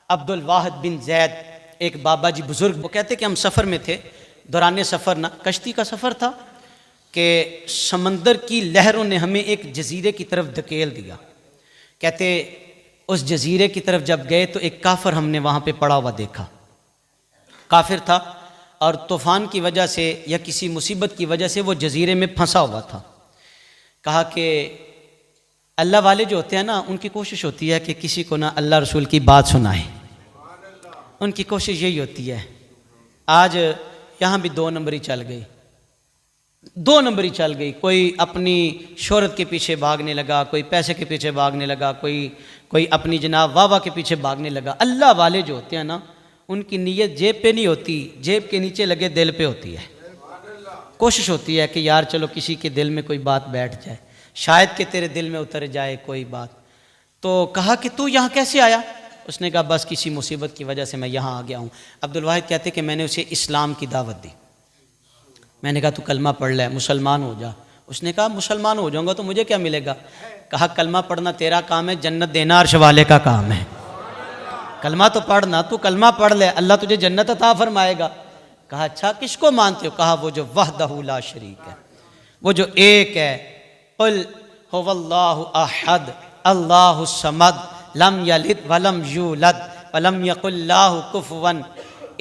अब्दुल वाहिद बिन जैद एक बाबा जी बुज़ुर्ग, वो कहते कि हम सफ़र में थे, दौरान सफ़र ना कश्ती का सफ़र था कि समंदर की लहरों ने हमें एक जजीरे की तरफ धकेल दिया। कहते उस जजीरे की तरफ जब गए तो एक काफिर हमने वहाँ पे पड़ा हुआ देखा। काफिर था और तूफ़ान की वजह से या किसी मुसीबत की वजह से वो जजीरे में फंसा हुआ था। कहा कि अल्लाह वाले जो होते हैं ना, उनकी कोशिश होती है कि किसी को ना अल्लाह रसूल की बात सुनाए, उनकी कोशिश यही होती है। आज यहाँ भी 2 नंबरी चल गई, 2 नंबरी चल गई। कोई अपनी शोहरत के पीछे भागने लगा, कोई पैसे के पीछे भागने लगा, कोई अपनी जनाब वाह के पीछे भागने लगा। अल्लाह वाले जो होते हैं ना, उनकी नीयत जेब पे नहीं होती, जेब के नीचे लगे दिल पे होती है। कोशिश होती है कि यार चलो किसी के दिल में कोई बात बैठ जाए, शायद कि तेरे दिल में उतर जाए कोई बात। तो कहा कि तू यहाँ कैसे आया? उसने कहा बस किसी मुसीबत की वजह से मैं यहाँ आ गया हूँ। अब्दुल वाहिद कहते कि मैंने उसे इस्लाम की दावत दी। मैंने कहा तू कलमा पढ़ ले, मुसलमान हो जा। उसने कहा मुसलमान हो जाऊँगा तो मुझे क्या मिलेगा? कहा कलमा पढ़ना तेरा काम है, जन्नत देना अर्श वाले का काम है। कलमा तो पढ़ना, तू कलमा पढ़ ले, अल्लाह तुझे जन्नत अता फरमाएगा। कहा अच्छा किसको मानते हो? कहा वो जो वहदहू ला शरीक है, वो जो एक है। कुल हुवल्लाहु अहद अल्लाहु समद लम यलिद वलम यूलद वलम यकुल लाहु कुफुवन।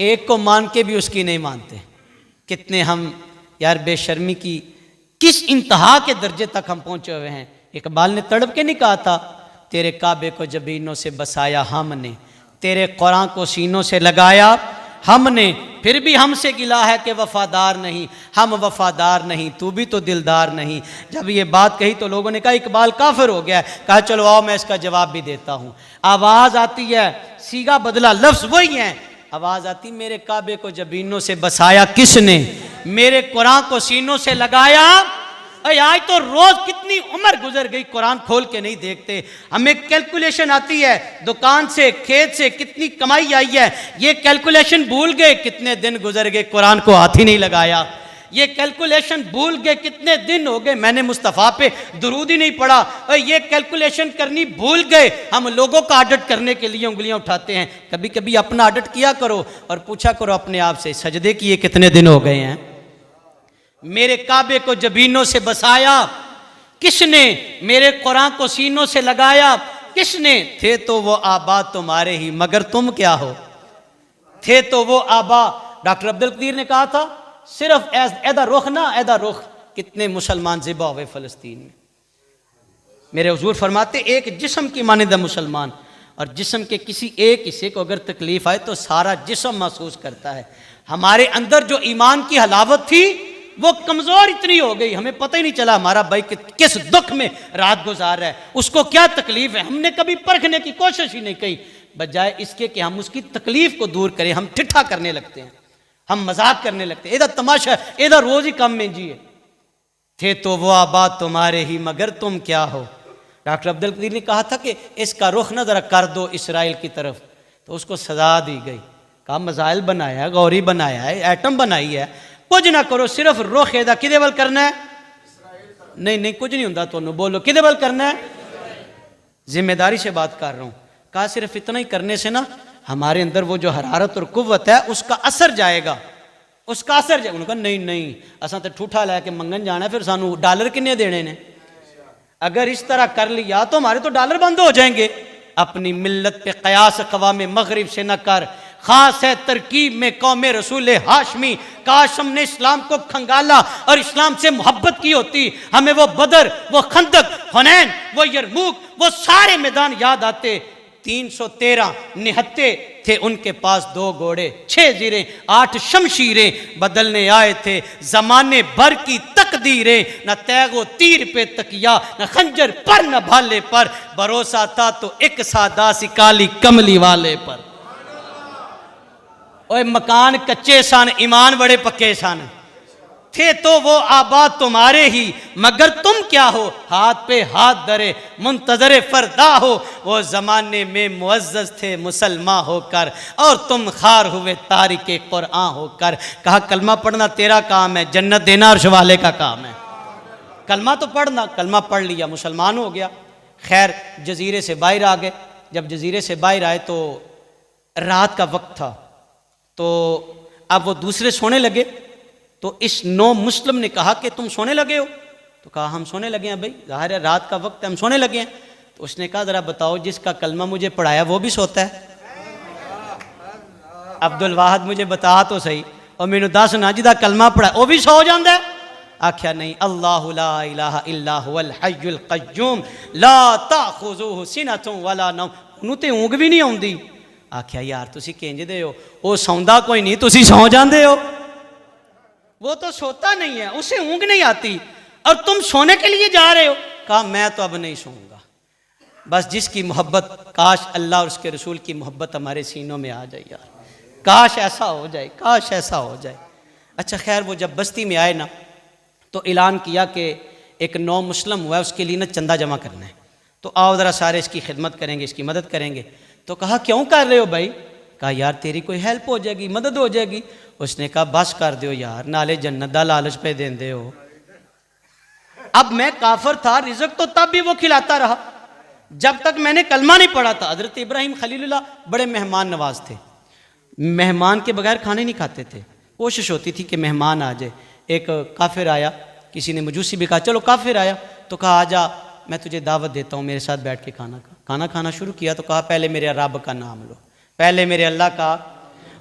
एक को मान के भी उसकी नहीं मानते। कितने हम यार बेशर्मी की किस इंतहा के दर्जे तक हम पहुंचे हुए हैं। इकबाल ने तड़प के नहीं कहा था, तेरे काबे को जबीनों से बसाया हमने, तेरे कुरान को सीनों से लगाया हमने, फिर भी हमसे गिला है कि वफादार नहीं, हम वफादार नहीं, तू भी तो दिलदार नहीं। जब ये बात कही तो लोगों ने कहा इकबाल काफिर हो गया है। कहा चलो आओ मैं इसका जवाब भी देता हूँ। आवाज़ आती है, सीगा बदला, लफ्ज़ वही है। आवाज़ आती मेरे काबे को जबीनों से बसाया किसने, मेरे कुरान को सीनों से लगाया। अरे आज तो रोज कितनी उम्र गुजर गई कुरान खोल के नहीं देखते। हमें कैलकुलेशन आती है दुकान से खेत से कितनी कमाई आई है, ये कैलकुलेशन भूल गए। कितने दिन गुजर गए कुरान को हाथ ही नहीं लगाया। ये कैलकुलेशन भूल गए, कितने दिन हो गए मैंने मुस्तफ़ा पे दुरूद ही नहीं पढ़ा। और ये कैलकुलेशन करनी भूल गए, हम लोगों का ऑडिट करने के लिए उंगलियां उठाते हैं। कभी कभी अपना ऑडिट किया करो और पूछा करो अपने आप से सजदे किए कितने दिन हो गए हैं। मेरे काबे को जबीनों से बसाया किसने, मेरे कुरान को सीनों से लगाया किसने। थे तो वो आबा तुम्हारे ही मगर तुम क्या हो, थे तो वो आबा। डॉक्टर अब्दुल कदीर ने कहा था सिर्फ ऐदा रुख ना ऐदा रुख। कितने मुसलमान ज़िबा हुए फ़लस्तीन में। मेरे हुजूर फरमाते एक जिस्म की मानिंदा मुसलमान, और जिस्म के किसी एक हिस्से को अगर तकलीफ आए तो सारा जिस्म महसूस करता है। हमारे अंदर जो ईमान की हलावत थी वो कमज़ोर इतनी हो गई, हमें पता ही नहीं चला हमारा भाई किस दुख में रात गुजार रहा है, उसको क्या तकलीफ है। हमने कभी परखने की कोशिश ही नहीं की। बजाय इसके कि हम उसकी तकलीफ को दूर करें, हम ठिठा करने लगते हैं, हम मजाक करने लगते हैं। एदा तमाशा, एदा रोज ही कम में जिए। थे तो वो आबाद तुम्हारे ही मगर तुम क्या हो। डॉक्टर अब्दुल कदीर ने कहा था कि इसका रुख न जरा कर दो इसराइल की तरफ, तो उसको सजा दी गई। कहा मजाइल बनाया है, गौरी बनाया है, एटम बनाई है, कुछ ना करो, सिर्फ रुख एदा किदे वल करना है। नहीं नहीं कुछ नहीं होता, तुम बोलो किदे वल करना है। जिम्मेदारी से बात कर रहा हूँ। कहा सिर्फ इतना ही करने से ना हमारे अंदर वो जो हरारत और कुव्वत है उसका असर जाएगा, उसका असर जाएगा। उन्होंने कहा नहीं नहीं असा तो ठूठा लैके मंगन जाना, फिर सानू डॉलर किन्ने देने ने। अगर इस तरह कर लिया तो हमारे तो डॉलर बंद हो जाएंगे। अपनी मिल्लत पे कयास कवाम मगरिब से न कर, खास है तरकीब में कौम रसूल हाशमी। काश हमने इस्लाम को खंगाला और इस्लाम से मोहब्बत की होती। हमें वो बदर, वो खंदक, हुनैन, वो यरमूक, वो सारे मैदान याद आते। 313 निहत्ते थे उनके पास, 2 घोड़े, 6 जीरें, 8 शमशीरें बदलने आए थे जमाने भर की तकदीरें। न तैगो तीर पे तकिया, न खंजर पर, न भाले पर, भरोसा था तो एक सादा सी काली कमली वाले पर। ओए मकान कच्चे सन, ईमान बड़े पक्के सन। थे तो वो आबाद तुम्हारे ही मगर तुम क्या हो, हाथ पे हाथ धरे मुंतजरे फरदा हो। वो जमाने में मुअज्जज थे मुसलमान होकर और तुम खार हुए तारिके कुरान होकर। कहा कलमा पढ़ना तेरा काम है, जन्नत देना अर्श वाले का काम है। कलमा तो पढ़ना, कलमा पढ़ लिया, मुसलमान हो गया। खैर जजीरे से बाहर आ गए। जब जजीरे से बाहर आए तो रात का वक्त था, तो अब वो दूसरे सोने लगे। तो इस नौ मुस्लिम ने कहा कि तुम सोने लगे हो? तो कहा हम सोने लगे हैं भाई, ज़ाहिर है रात का वक्त है, हम सोने लगे हैं। तो उसने कहा ज़रा बताओ, जिसका कलमा मुझे पढ़ाया वो भी सोता है? अब्दुल वाहिद मुझे बता तो सही, और मैनू दस ना जिदा कलमा पढ़ा वो भी सो जाता है? आख्या नहीं, अल्लाहु ला इलाहा इल्ला हुवल हय्युल क़य्यूम ला ताख़ुज़ुहु सिनतुन वला नौम, उन्होंने तो ऊँग भी नहीं आउंदी। आख्या यार तुसी किंज दे हो, वो सौंदा कोई नहीं, तुसी सौ जाते हो। वो तो सोता नहीं है, उसे ऊँग नहीं आती, और तुम सोने के लिए जा रहे हो। कहा मैं तो अब नहीं सोऊंगा, बस जिसकी मोहब्बत, काश अल्लाह और उसके रसूल की मोहब्बत हमारे सीनों में आ जाए यार, काश ऐसा हो जाए, काश ऐसा हो जाए। अच्छा खैर, वो जब बस्ती में आए ना, तो ऐलान किया कि एक नौ मुस्लिम हुआ है, उसके लिए ना चंदा जमा करना है, तो आओ ज़रा सारे इसकी खिदमत करेंगे, इसकी मदद करेंगे। तो कहा क्यों कर रहे हो भाई? कहा यार तेरी कोई हेल्प हो जाएगी, मदद हो जाएगी। उसने कहा बस कर दो यार, नाले जन्नत दा लालच पे देंदे हो। अब मैं काफिर था, रिज़्क तो तब भी वो खिलाता रहा जब तक मैंने कलमा नहीं पढ़ा था। हज़रत इब्राहिम खलीलुल्लाह बड़े मेहमान नवाज थे, मेहमान के बगैर खाने नहीं खाते थे। कोशिश होती थी कि मेहमान आ जाए। एक काफिर आया, किसी ने मजूसी भी कहा, चलो काफिर आया तो कहा आजा मैं तुझे दावत देता हूँ, मेरे साथ बैठ के खाना खाना शुरू किया। तो कहा पहले मेरे रब का नाम लो, पहले मेरे अल्लाह का।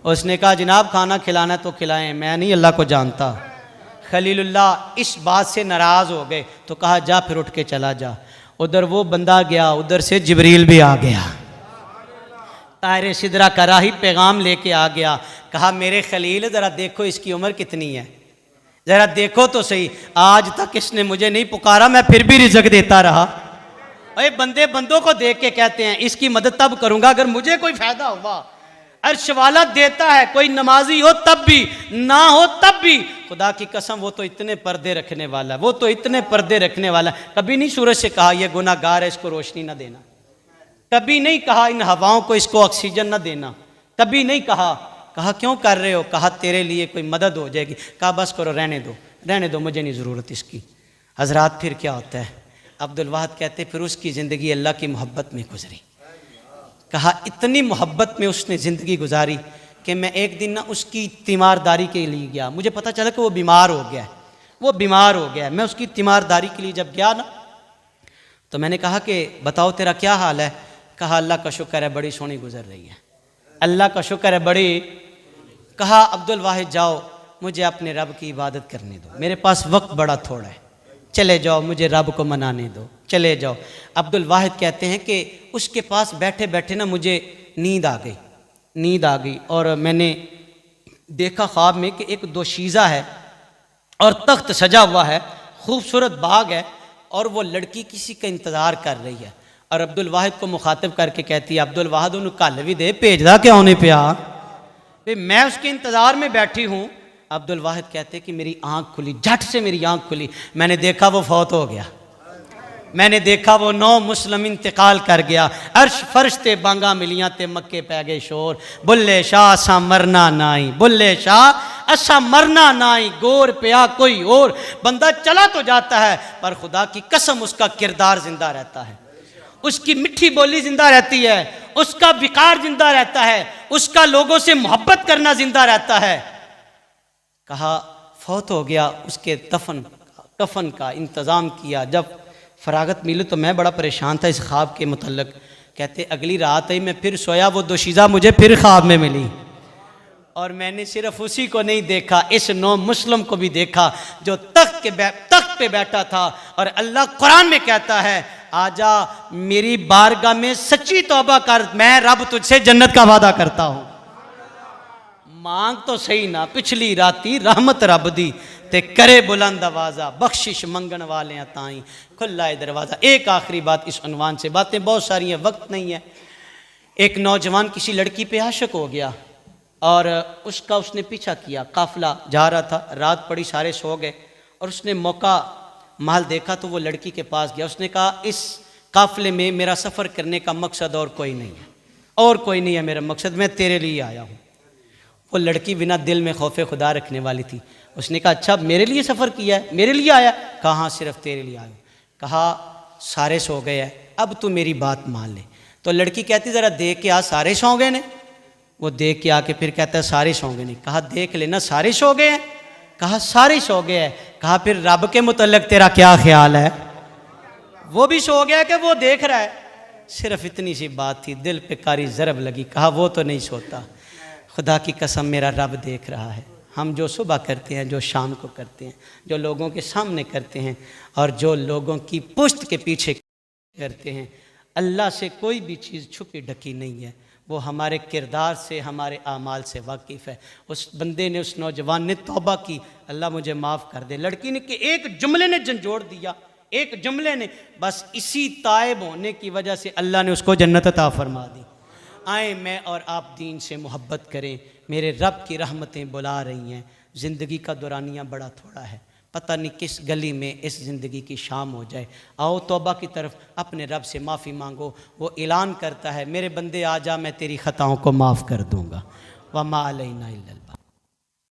उसने कहा जनाब खाना खिलाना तो खिलाएं, मैं नहीं अल्लाह को जानता। खलीलुल्लाह इस बात से नाराज़ हो गए, तो कहा जा फिर उठ के चला जा। उधर वो बंदा गया, उधर से जिब्रील भी आ गया, तारे सिदरा का राही पैगाम लेके आ गया। कहा मेरे खलील ज़रा देखो इसकी उम्र कितनी है, ज़रा देखो तो सही, आज तक इसने मुझे नहीं पुकारा, मैं फिर भी रिज़्क देता रहा। अरे बंदे बंदों को देख के कहते हैं इसकी मदद तब करूंगा अगर मुझे कोई फायदा हुआ। अर्श वाला देता है, कोई नमाजी हो तब भी, ना हो तब भी। खुदा की कसम वो तो इतने पर्दे रखने वाला, वो तो इतने पर्दे रखने वाला। कभी नहीं सूरज से कहा यह गुनाहगार है, इसको रोशनी ना देना। कभी नहीं कहा इन हवाओं को इसको ऑक्सीजन ना देना। कभी नहीं कहा। कहा क्यों कर रहे हो? कहा तेरे लिए कोई मदद हो जाएगी। कहा बस करो, रहने दो, रहने दो, मुझे नहीं ज़रूरत इसकी। हजरात फिर क्या होता है? अब्दुल वाहिद कहते फिर उसकी ज़िंदगी अल्लाह की मोहब्बत में गुजरी। कहा इतनी मोहब्बत में उसने ज़िंदगी गुजारी कि मैं एक दिन ना उसकी तीमारदारी के लिए गया। मुझे पता चला कि वो बीमार हो गया है, वो बीमार हो गया है। मैं उसकी तीमारदारी के लिए जब गया ना, तो मैंने कहा कि बताओ तेरा क्या हाल है? कहा अल्लाह का शुक्र है बड़ी सोहनी गुजर रही है, अल्लाह का शुक्र है बड़ी। कहा अब्दुल वाहिद जाओ, मुझे अपने रब की इबादत करने दो, मेरे पास वक्त बड़ा थोड़ा है, चले जाओ, मुझे रब को मनाने दो, चले जाओ। अब्दुल वाहिद कहते हैं कि उसके पास बैठे बैठे ना मुझे नींद आ गई, नींद आ गई। और मैंने देखा ख्वाब में कि एक दोशीज़ा है और तख्त सजा हुआ है, खूबसूरत बाग है, और वो लड़की किसी का इंतज़ार कर रही है। और अब्दुल वाहिद को मुखातिब करके कहती है अब्दुल वाहिद उन्हें कल भी दे, भेजदा क्यों नहीं पिया? भाई मैं उसके इंतज़ार में बैठी हूँ। अब्दुल वाहिद कहते कि मेरी आंख खुली, झट से मेरी आंख खुली, मैंने देखा वो फौत हो गया। मैंने देखा वो 9 मुस्लिम इंतकाल कर गया। अर्श फर्श ते बांगा मिलियां ते मक्के पै गए शोर, बुल्ले शाह असा मरना नाई, बुल्ले शाह असा मरना नाई, गोर पिया कोई और। बंदा चला तो जाता है पर खुदा की कसम उसका किरदार जिंदा रहता है, उसकी मिठी बोली जिंदा रहती है, उसका विकार जिंदा रहता है, उसका लोगों से मोहब्बत करना जिंदा रहता है। कहा फौत हो गया, उसके कफन का इंतज़ाम किया। जब फरागत मिली तो मैं बड़ा परेशान था इस ख्वाब के मुतल्लिक। कहते अगली रात ही मैं फिर सोया, वो दोशीज़ा मुझे फिर ख्वाब में मिली, और मैंने सिर्फ उसी को नहीं देखा, इस 9 मुस्लिम को भी देखा जो तख्त पे बैठा था। और अल्लाह कुरान में कहता है आजा मेरी बारगाह में सच्ची तौबा कर, मैं रब तुझसे जन्नत का वादा करता हूँ। मांग तो सही ना, पिछली राती रहमत रब दी ते करे बुलंद आवाज़ा, बख्शिश मंगन वाले ताई खुला है दरवाज़ा। एक आखिरी बात इस उन्वान से, बातें बहुत सारी हैं, वक्त नहीं है। एक नौजवान किसी लड़की पे आशिक हो गया और उसने पीछा किया, काफिला जा रहा था, रात पड़ी, सारे सो गए, और उसने मौका महल देखा तो वो लड़की के पास गया। उसने कहा इस काफिले में मेरा सफ़र करने का मकसद और कोई नहीं है, और कोई नहीं है मेरा मकसद, मैं तेरे लिए आया हूँ। वो लड़की बिना दिल में खौफ खुदा रखने वाली थी। उसने कहा अच्छा मेरे लिए सफ़र किया है, मेरे लिए आया? कहा हाँ सिर्फ तेरे लिए आया। कहा सारे सो गए हैं, अब तू मेरी बात मान ले। तो लड़की कहती ज़रा देख के आज सारे सो गए ने? वो देख के आके फिर कहता है सारे सो गए नहीं। कहा देख लेना सारे सो गए हैं। कहा सारे सो गए हैं। कहा फिर रब के मुतल्लिक तेरा क्या ख्याल है? वो भी सो गया कि वो देख रहा है? सिर्फ इतनी सी बात थी, दिल पे कारी ज़रब लगी। कहा वो तो नहीं सोता, खुदा की कसम मेरा रब देख रहा है। हम जो सुबह करते हैं, जो शाम को करते हैं, जो लोगों के सामने करते हैं और जो लोगों की पुश्त के पीछे करते हैं, अल्लाह से कोई भी चीज़ छुपी ढकी नहीं है। वो हमारे किरदार से, हमारे आमाल से वाकिफ़ है। उस बंदे ने, उस नौजवान ने तौबा की, अल्लाह मुझे माफ़ कर दे। लड़की ने कि एक जुमले ने झंझोड़ दिया, एक जुमले ने, बस इसी ताइब होने की वजह से अल्लाह ने उसको जन्नत अता फरमा दी। आए मैं और आप दीन से मोहब्बत करें, मेरे रब की रहमतें बुला रही हैं। ज़िंदगी का दौरानिया बड़ा थोड़ा है, पता नहीं किस गली में इस ज़िंदगी की शाम हो जाए। आओ तौबा की तरफ, अपने रब से माफ़ी मांगो। वो ऐलान करता है, मेरे बंदे आ जा, मैं तेरी ख़ताओं को माफ़ कर दूँगा। वमा अलैना इल्लल बाक़ी।